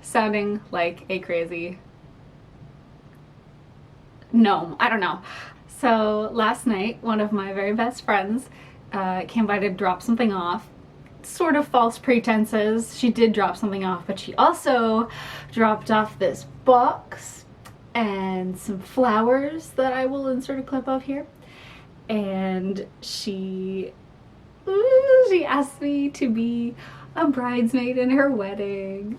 sounding like a crazy gnome. I don't know. So last night, one of my very best friends came by to drop something off. Sort of false pretenses. She did drop something off, but she also dropped off this box and some flowers that I will insert a clip of here. And she asked me to be a bridesmaid in her wedding.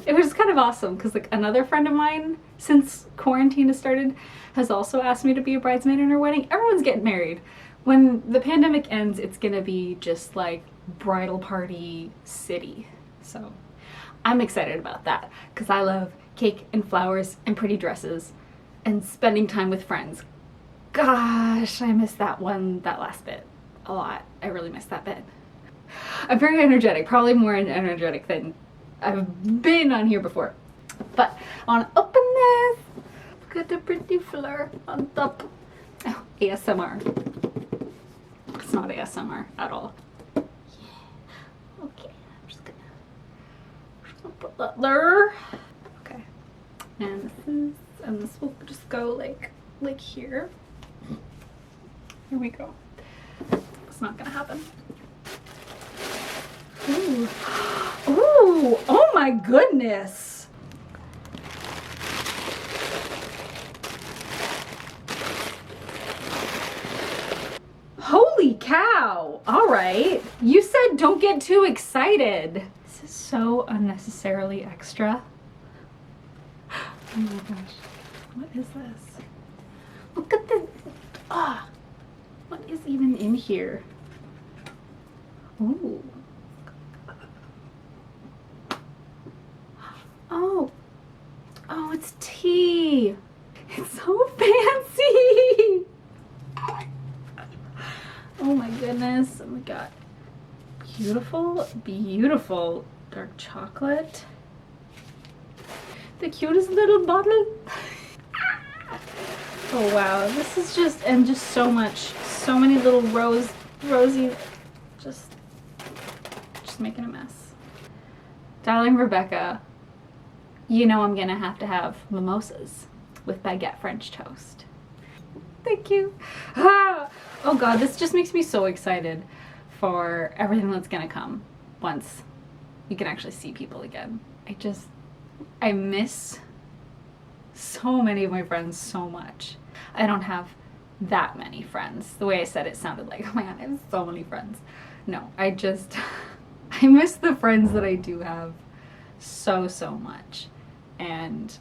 It was kind of awesome because like another friend of mine, since quarantine has started, has also asked me to be a bridesmaid in her wedding. Everyone's getting married. When the pandemic ends, it's gonna be just like bridal party city. So I'm excited about that because I love cake and flowers and pretty dresses and spending time with friends. Gosh, I missed that last bit a lot. I really missed that bit. I'm very energetic, probably more energetic than I've been on here before. But I want to open this. Look at the pretty fleur on top. Oh, ASMR. It's not ASMR at all. Yeah. Okay, I'm just gonna put that there. Okay. And this will just go like here. Here we go. It's not gonna happen. Ooh. Ooh, oh my goodness. Holy cow. All right. You said don't get too excited. This is so unnecessarily extra. Oh my gosh. What is this? Look at the, what is even in here? Ooh. Oh, it's tea. It's so fancy. Oh my goodness. And we got beautiful, beautiful dark chocolate. The cutest little bottle. Oh wow, this is just so many little rosy, just making a mess. Darling Rebecca, you know I'm gonna have to have mimosas with baguette French toast. Thank you. Ah! Oh god, this just makes me so excited for everything that's gonna come once you can actually see people again. I miss so many of my friends so much. I don't have that many friends. The way I said it sounded like, oh my god, I have so many friends. No, I miss the friends that I do have so much. And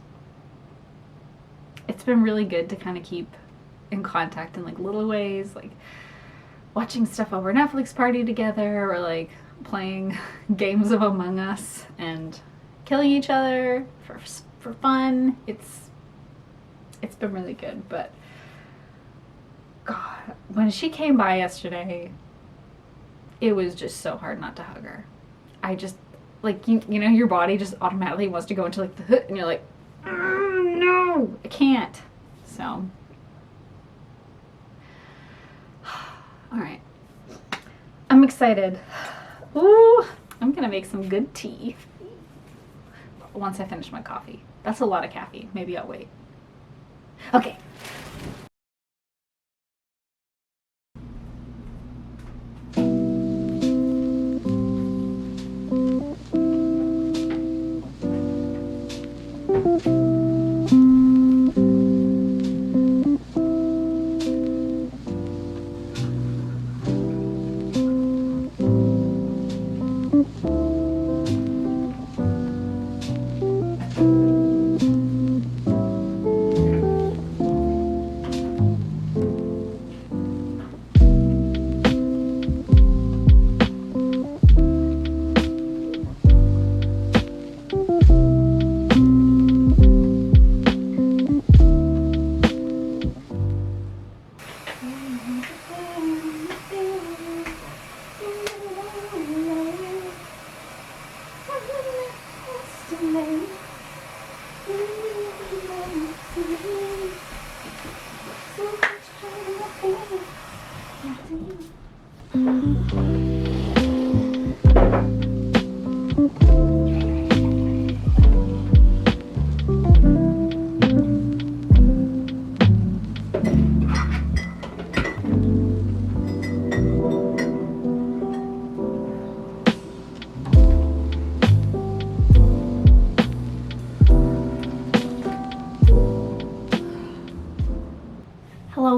it's been really good to kind of keep in contact in like little ways, like watching stuff over Netflix party together or like playing games of Among Us and killing each other for fun. It's been really good. But God, when she came by yesterday, it was just so hard not to hug her. I just, like, you know, your body just automatically wants to go into like the hood and you're like, no, I can't. So, all right, I'm excited. Ooh, I'm gonna make some good tea once I finish my coffee. That's a lot of caffeine. Maybe I'll wait. Okay.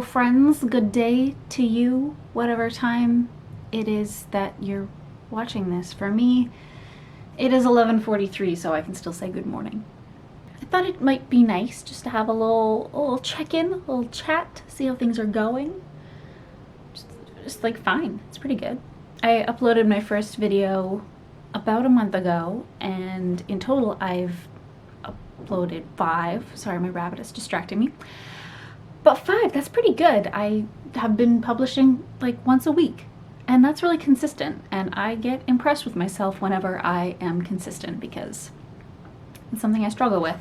friends, good day to you, whatever time it is that you're watching this. For me, it is 11:43, so I can still say good morning. I thought it might be nice just to have a little check-in, a little chat, see how things are going. Just like fine, it's pretty good. I uploaded my first video about a month ago, and in total I've uploaded 5. Sorry, my rabbit is distracting me. But 5, that's pretty good. I have been publishing like once a week, and that's really consistent, and I get impressed with myself whenever I am consistent because it's something I struggle with.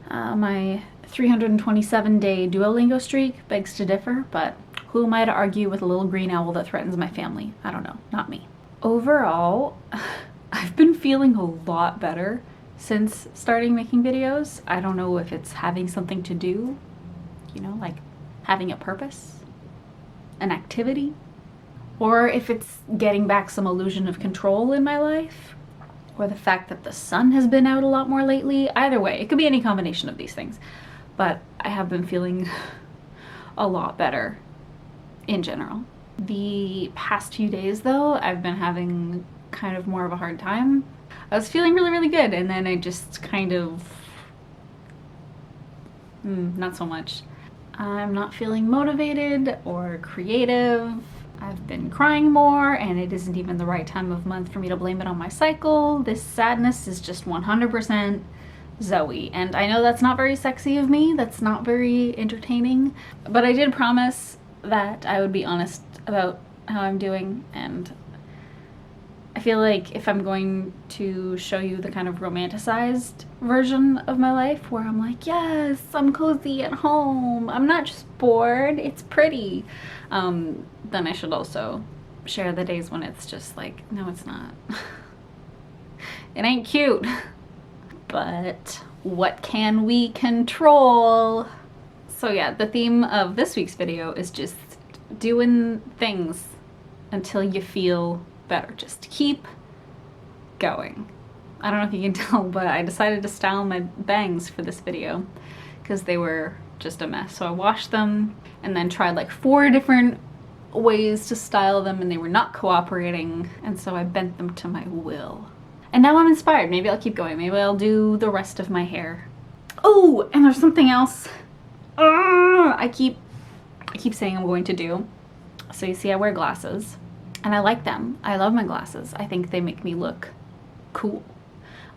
My 327-day Duolingo streak begs to differ, but who am I to argue with a little green owl that threatens my family? I don't know, not me. Overall, I've been feeling a lot better since starting making videos. I don't know if it's having something to do, you know, like having a purpose, an activity, or if it's getting back some illusion of control in my life, or the fact that the sun has been out a lot more lately. Either way, it could be any combination of these things, but I have been feeling a lot better in general. The past few days though, I've been having kind of more of a hard time. I was feeling really good, and then I just kind of not so much. I'm not feeling motivated or creative. I've been crying more, and it isn't even the right time of month for me to blame it on my cycle. This sadness is just 100% Zoe, and I know that's not very sexy of me, that's not very entertaining, but I did promise that I would be honest about how I'm doing, and I feel like if I'm going to show you the kind of romanticized version of my life where I'm like, yes, I'm cozy at home, I'm not just bored, it's pretty, then I should also share the days when it's just like, no, it's not. It ain't cute. But what can we control? So yeah, the theme of this week's video is just doing things until you feel better. Just keep going. I don't know if you can tell, but I decided to style my bangs for this video because they were just a mess. So I washed them and then tried like 4 different ways to style them, and they were not cooperating, and so I bent them to my will. And now I'm inspired. Maybe I'll keep going. Maybe I'll do the rest of my hair. Oh, and there's something else I keep saying I'm going to do. So you see, I wear glasses, and I like them. I love my glasses. I think they make me look cool.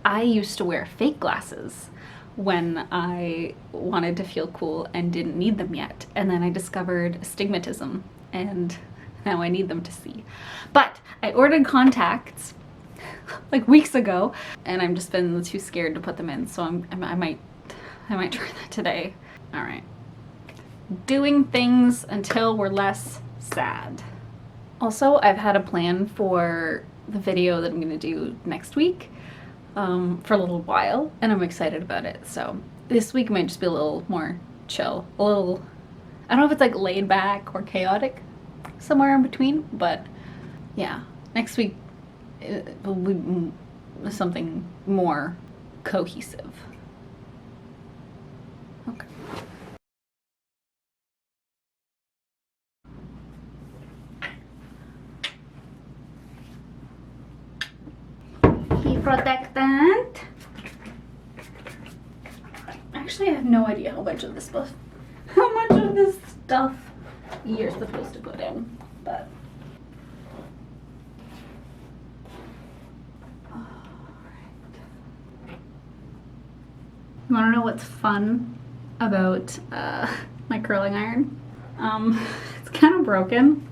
I used to wear fake glasses when I wanted to feel cool and didn't need them yet. And then I discovered astigmatism, and now I need them to see. But I ordered contacts like weeks ago, and I've just been too scared to put them in, so I might try that today. All right. Doing things until we're less sad. Also, I've had a plan for the video that I'm gonna do next week for a little while, and I'm excited about it. So this week might just be a little more chill, a little, I don't know if it's like laid back or chaotic, somewhere in between, but yeah, next week it will be something more cohesive. Okay. Heat protectant. Actually, I have no idea how much of this stuff you're supposed to put in, but you want to know what's fun about my curling iron? It's kind of broken.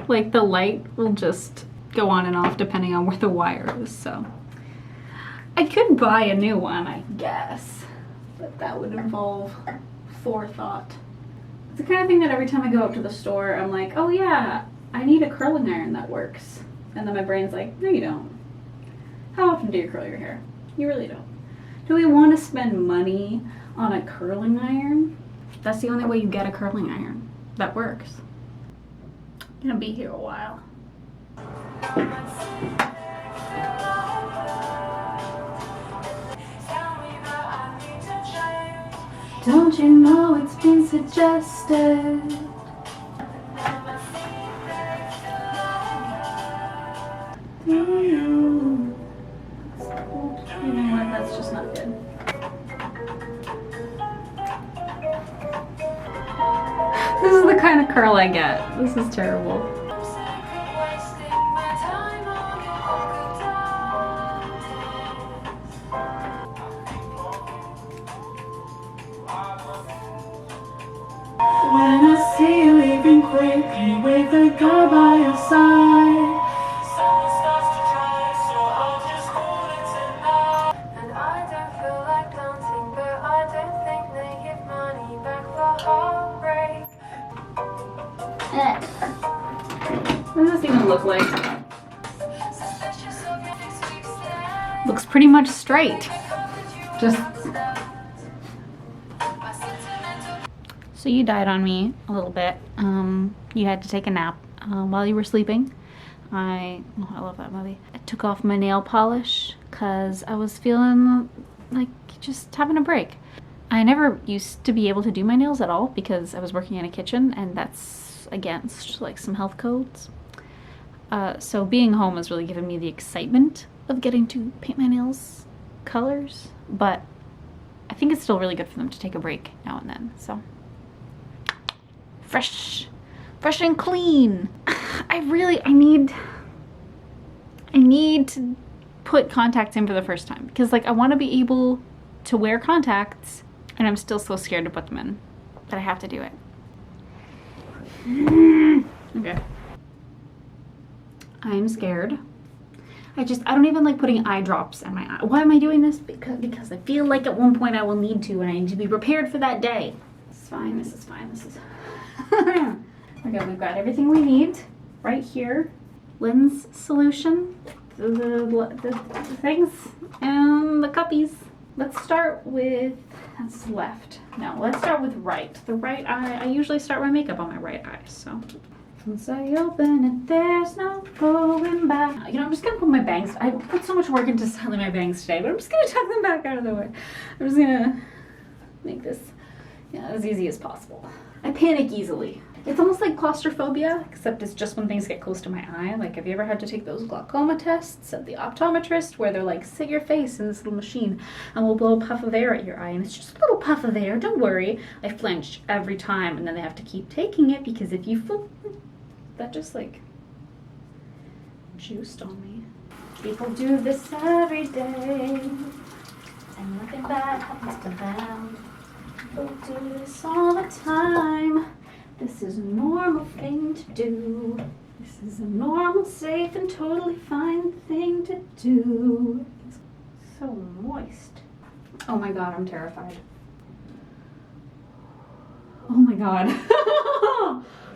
Like the light will just go on and off depending on where the wire is, so I could buy a new one, I guess, but that would involve forethought. It's the kind of thing that every time I go up to the store, I'm like, oh yeah, I need a curling iron that works. And then my brain's like, no you don't. How often do you curl your hair? You really don't. Do we want to spend money on a curling iron? That's the only way you get a curling iron that works. I'm gonna be here a while. Don't you know it's been suggested. You know what? That's just not good. This is the kind of curl I get. This is terrible. When I see you leaving quickly with a girl by your side, someone starts to try, so I'll just hold it tonight. And I don't feel like dancing, but I don't think they give money back for heartbreak. What does this even look like? Looks pretty much straight. Just. So you died on me a little bit. You had to take a nap while you were sleeping. I love that movie. I took off my nail polish because I was feeling like just having a break. I never used to be able to do my nails at all because I was working in a kitchen, and that's against like some health codes. So being home has really given me the excitement of getting to paint my nails colors, but I think it's still really good for them to take a break now and then. So fresh and clean. I need to put contacts in for the first time because like I want to be able to wear contacts, and I'm still so scared to put them in, but I have to do it. Okay. I'm scared. I don't even like putting eye drops in my eye. Why am I doing this? Because I feel like at one point I will need to, and I need to be prepared for that day. This is fine, this is fine, this is... Okay, we've got everything we need right here. Lens solution, the things, and the cuppies. Let's start with, that's left. No, let's start with right. The right eye, I usually start my makeup on my right eye, so. Once I open it, there's no going back. You know, I'm just gonna put my bangs, I put so much work into styling my bangs today, but I'm just gonna tuck them back out of the way. I'm just gonna make this, as easy as possible. I panic easily. It's almost like claustrophobia, except it's just when things get close to my eye. Like, have you ever had to take those glaucoma tests at the optometrist where they're like, sit your face in this little machine and we'll blow a puff of air at your eye, and it's just a little puff of air, don't worry. I flinch every time, and then they have to keep taking it because if you that just like juiced on me. People do this every day and nothing bad happens to them. People do this all the time. This is a normal thing to do. This is a normal, safe, and totally fine thing to do. It's so moist. Oh my god, I'm terrified. Oh my god.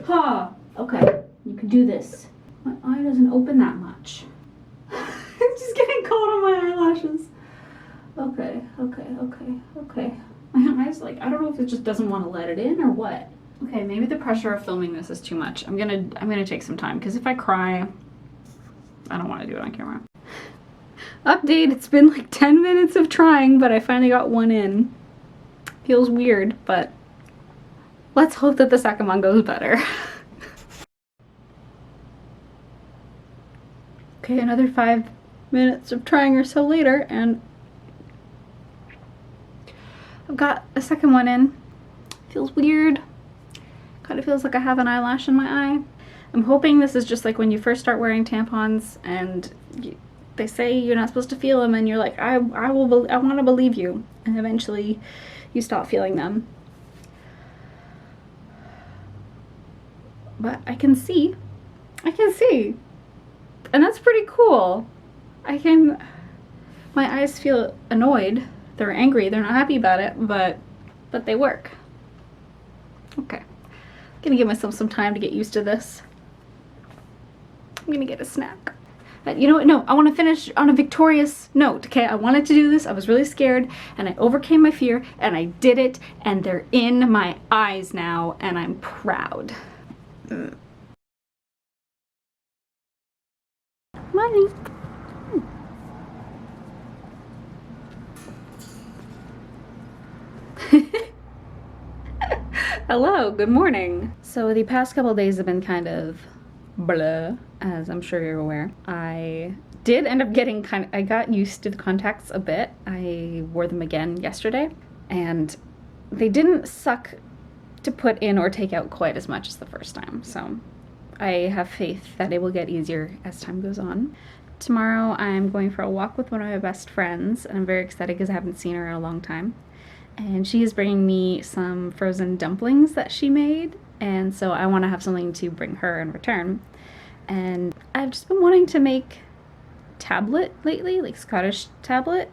Huh. Okay, you can do this. My eye doesn't open that much. It's just getting cold on my eyelashes. Okay. My eyes, like, I don't know if it just doesn't want to let it in or what. Okay, maybe the pressure of filming this is too much. I'm gonna take some time, because if I cry, I don't want to do it on camera. Update, it's been like 10 minutes of trying, but I finally got one in. Feels weird, but let's hope that the second one goes better. Okay, another 5 minutes of trying or so later, and I've got a second one in. Feels weird. Kind of feels like I have an eyelash in my eye. I'm hoping this is just like when you first start wearing tampons and they say you're not supposed to feel them, and you're like, I want to believe you, and eventually you stop feeling them. But I can see, and that's pretty cool. My eyes feel annoyed, they're angry, they're not happy about it, but they work. Okay. Gonna give myself some time to get used to this. I'm gonna get a snack. But you know what? No, I want to finish on a victorious note, okay? I wanted to do this. I was really scared, and I overcame my fear, and I did it, and they're in my eyes now, and I'm proud. Money. Hello, good morning. So the past couple of days have been kind of blah, as I'm sure you're aware. I did end up getting I got used to the contacts a bit. I wore them again yesterday, and they didn't suck to put in or take out quite as much as the first time. So I have faith that it will get easier as time goes on. Tomorrow I'm going for a walk with one of my best friends, and I'm very excited because I haven't seen her in a long time. And she is bringing me some frozen dumplings that she made, and so I want to have something to bring her in return. And I've just been wanting to make tablet lately, like Scottish tablet.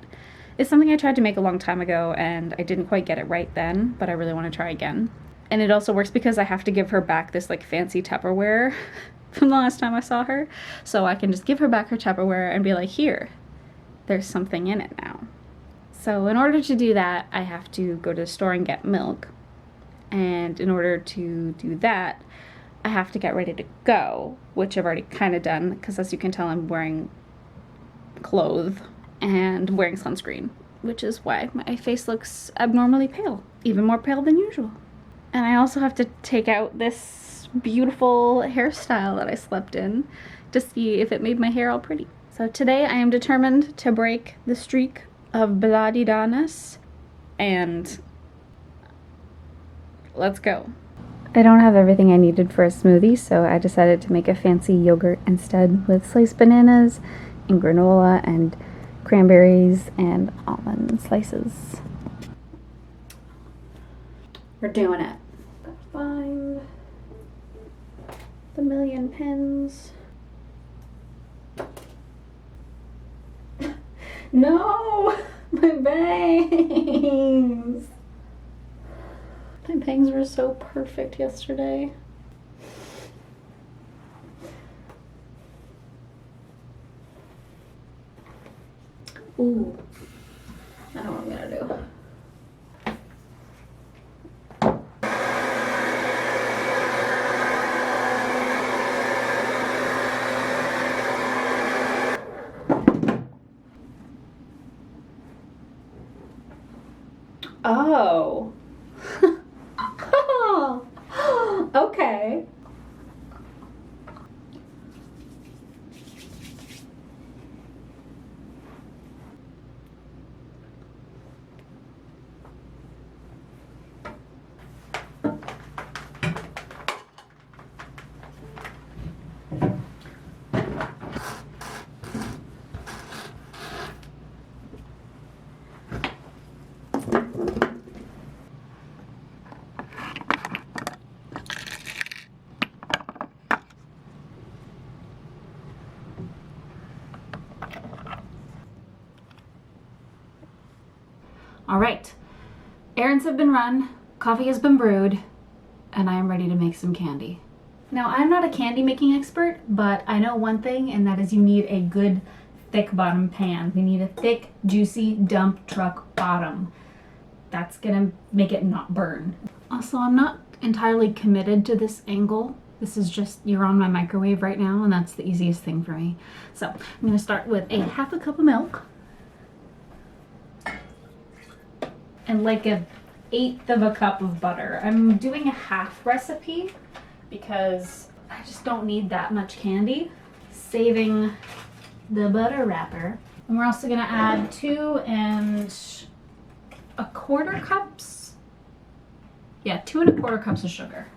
It's something I tried to make a long time ago and I didn't quite get it right then, but I really want to try again. And it also works because I have to give her back this like fancy Tupperware from the last time I saw her. So I can just give her back her Tupperware and be like, here, there's something in it now. So in order to do that, I have to go to the store and get milk. And in order to do that, I have to get ready to go, which I've already kind of done, because as you can tell, I'm wearing clothes and wearing sunscreen, which is why my face looks abnormally pale, even more pale than usual. And I also have to take out this beautiful hairstyle that I slept in to see if it made my hair all pretty. So today I am determined to break the streak of blah-de-da-ness, and let's go. I don't have everything I needed for a smoothie, so I decided to make a fancy yogurt instead with sliced bananas and granola and cranberries and almond slices. We're doing it. Gotta find the million pins. No! My bangs! My bangs were so perfect yesterday. Ooh. I know what I'm gonna do. Oh. Okay. All right, errands have been run, coffee has been brewed, and I am ready to make some candy. Now, I'm not a candy making expert, but I know one thing, and that is you need a good thick bottom pan. We need a thick, juicy dump truck bottom. That's gonna make it not burn. Also, I'm not entirely committed to this angle. This is just, you're on my microwave right now, and that's the easiest thing for me. So I'm gonna start with a half a cup of milk. And like an 1/8 of a cup of butter. I'm doing a half recipe because I just don't need that much candy. Saving the butter wrapper. And we're also gonna add 2 1/4 cups. Yeah, 2 1/4 cups of sugar.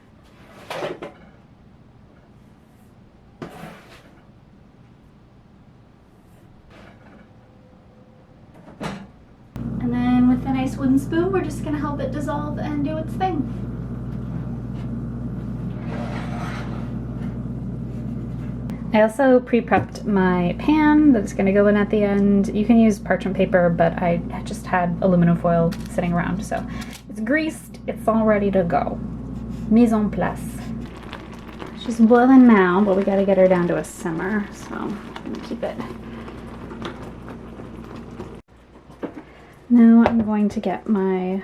And then with a nice wooden spoon, we're just gonna help it dissolve and do its thing. I also pre-prepped my pan that's gonna go in at the end. You can use parchment paper, but I just had aluminum foil sitting around, so it's greased, it's all ready to go. Mise en place. She's boiling now, but we gotta get her down to a simmer, so I'm gonna keep it. Now I'm going to get my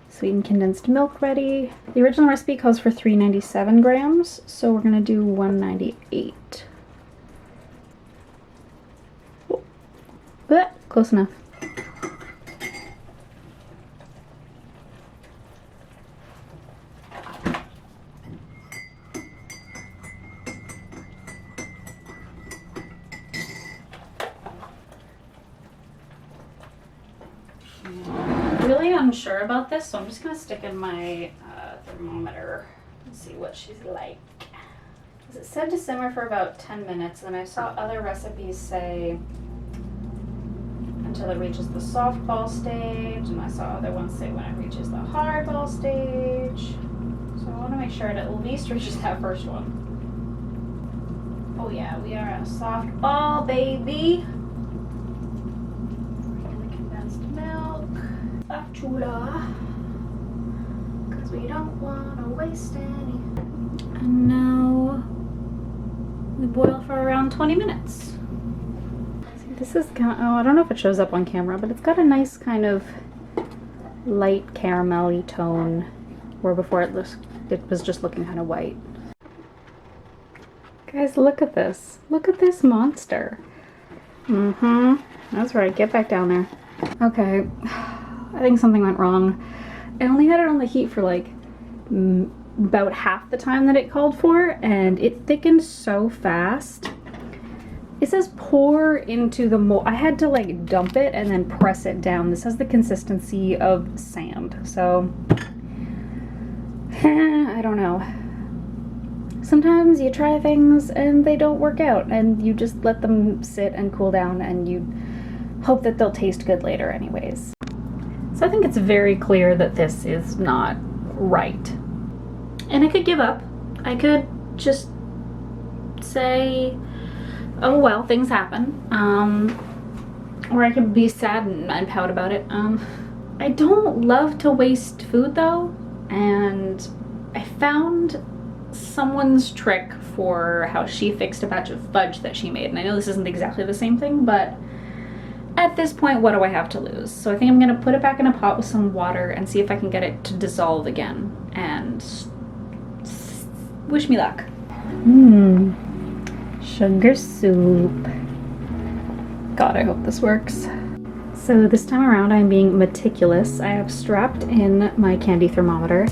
sweetened condensed milk ready. The original recipe calls for 397 grams, so we're gonna do 198. Close enough. unsure about this, so I'm just gonna stick in my thermometer and see what she's like. It said to simmer for about 10 minutes, and I saw other recipes say until it reaches the soft ball stage, and I saw other ones say when it reaches the hard ball stage. So I want to make sure it at least reaches that first one. Oh yeah, we are at a soft ball, baby. In the condensed milk. Chula. Because we don't want to waste any. And now we boil for around 20 minutes. This is kind of, oh, I don't know if it shows up on camera, but it's got a nice kind of light caramelly tone, where before it was just looking kind of white. Guys, look at this. Look at this monster. That's right. Get back down there. Okay. I think something went wrong. I only had it on the heat for like about half the time that it called for, and it thickened so fast. It says pour into the mold. I had to like dump it and then press it down. This has the consistency of sand, so I don't know. Sometimes you try things and they don't work out, and you just let them sit and cool down, and you hope that they'll taste good later anyways. So I think it's very clear that this is not right. And I could give up. I could just say, oh well, things happen. Or I could be sad and pout about it. I don't love to waste food though, and I found someone's trick for how she fixed a batch of fudge that she made. And I know this isn't exactly the same thing, but at this point, what do I have to lose? So I think I'm gonna put it back in a pot with some water and see if I can get it to dissolve again. And wish me luck. Sugar soup. God, I hope this works. So this time around, I'm being meticulous. I have strapped in my candy thermometer,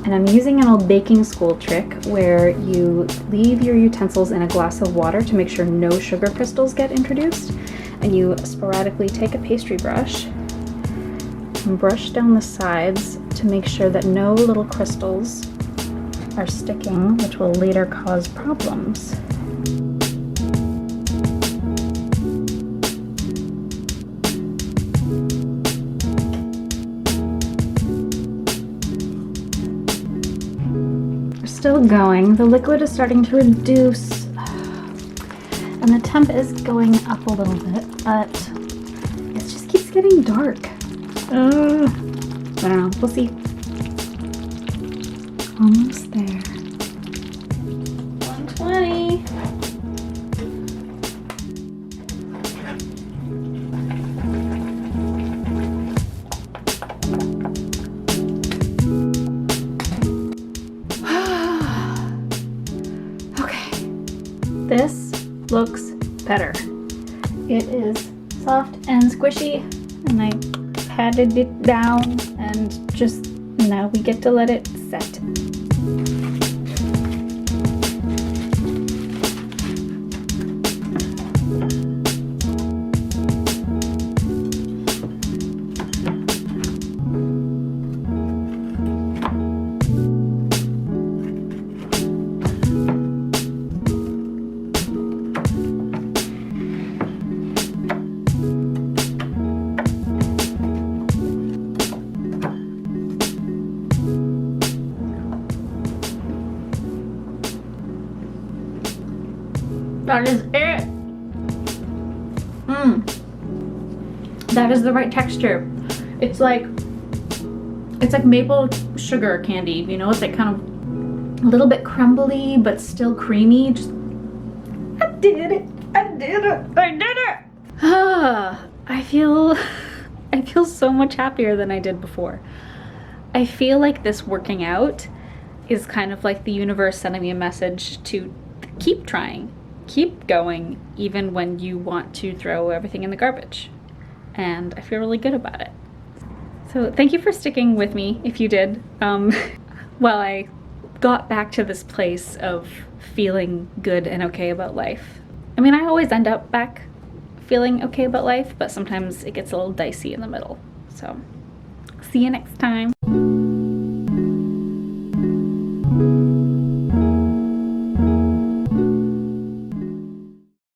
and I'm using an old baking school trick where you leave your utensils in a glass of water to make sure no sugar crystals get introduced, and you sporadically take a pastry brush and brush down the sides to make sure that no little crystals are sticking, which will later cause problems. Still going. The liquid is starting to reduce, and the temp is going up a little bit, but it just keeps getting dark. I don't know. We'll see. Almost there. 120. This looks better. It is soft and squishy, and I patted it down, and just now we get to let it set. That is it. That is the right texture. It's like maple sugar candy, you know? It's like kind of a little bit crumbly but still creamy. Just I did it. I did it. I did it. I feel so much happier than I did before. I feel like this working out is kind of like the universe sending me a message to keep trying. Keep going even when you want to throw everything in the garbage, and I feel really good about it. So thank you for sticking with me if you did, while I got back to this place of feeling good and okay about life. I mean, I always end up back feeling okay about life, but sometimes it gets a little dicey in the middle. So See you next time.